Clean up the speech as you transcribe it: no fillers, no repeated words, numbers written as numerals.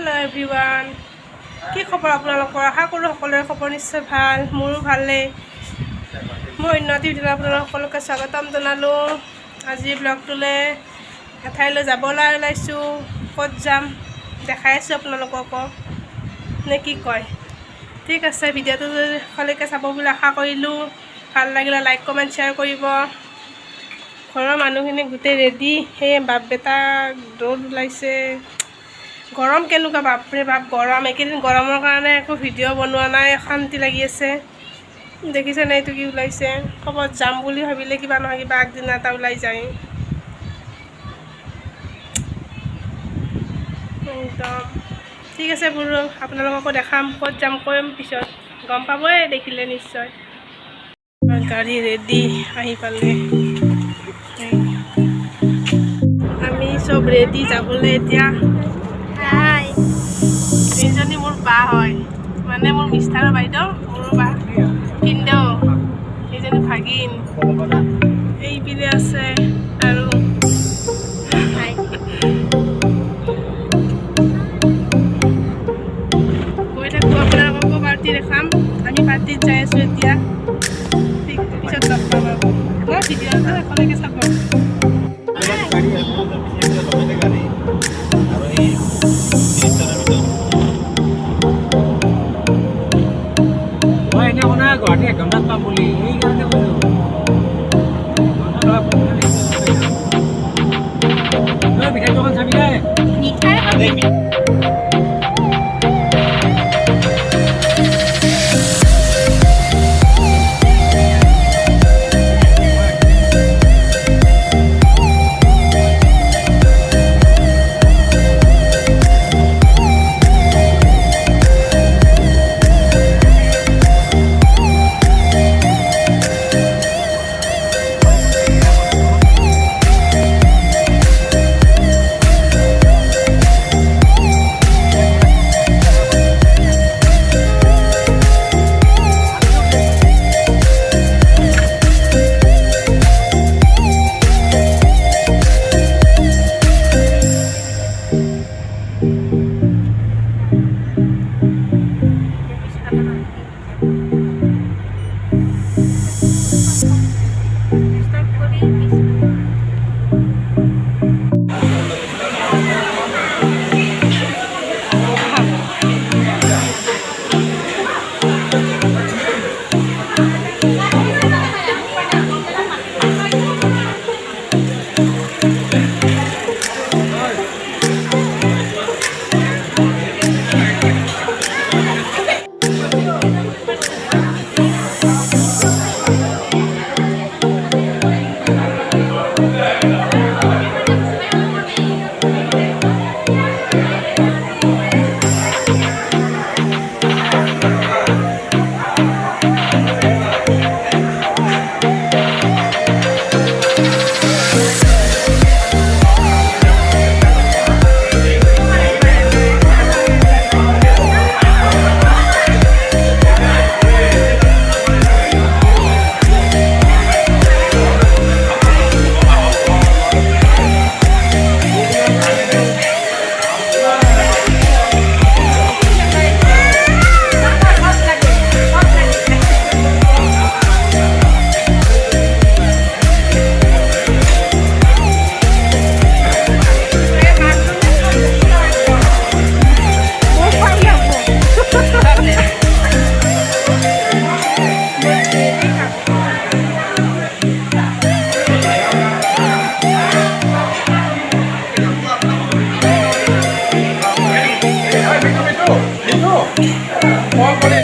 Hello everyone. কি খবৰ আপোনালোকৰ? আশা কৰোঁ সকলোৰে খবৰ নিশ্চয় ভাল। মোৰো ভালেই। মই উন্নতি ভিডিঅ'ত আপোনালোক সকলোকে স্বাগতম জনালোঁ। আজি ব্লগটোলৈ এঠাইলৈ যাবলৈ ওলাইছোঁ। ক'ত যাম দেখাই আছোঁ আপোনালোকক, নে কি কয়? ঠিক আছে, ভিডিঅ'টো সকলোকে চাব বুলি আশা কৰিলোঁ। ভাল লাগিলে লাইক কমেণ্ট শ্বেয়াৰ কৰিব। ঘৰৰ মানুহখিনি গোটেই ৰেডি। সেই বাপ বেটা দৌৰ ওলাইছে। গৰম কেনেকুৱা বাপৰে বাপ, গৰম। এইকেইদিন গৰমৰ কাৰণে একো ভিডিঅ' বনোৱা নাই, শান্তি লাগি আছে। দেখিছে নাই এইটো কি ওলাইছে? ক'ৰবাত যাম বুলি ভাবিলে কিবা নহয় কিবা আগদিনা এটা ওলাই যায়। একদম ঠিক আছে বোলো, আপোনালোককো দেখাম। ক'ত যাম কৰিম পিছত গম পাবই দেখিলে নিশ্চয়। গাড়ী ৰেডি আহি পালে। আমি চব ৰেডি যাবলৈ এতিয়া। এইজনী মোৰ বা হয়, মানে মোৰ মিষ্টাৰৰ বাইদেউ, মোৰ বা ভিনদেউ। এইজনী ভাগিন। এইপিনে আছে আৰু গৈ থাকোঁ, আপোনালোককো পাৰ্টি দেখাম। আমি পাৰ্টিত যাই আছোঁ এতিয়া। পিছত লগ পাম আৰু ভিডিঅ'টো একেলগে চাব।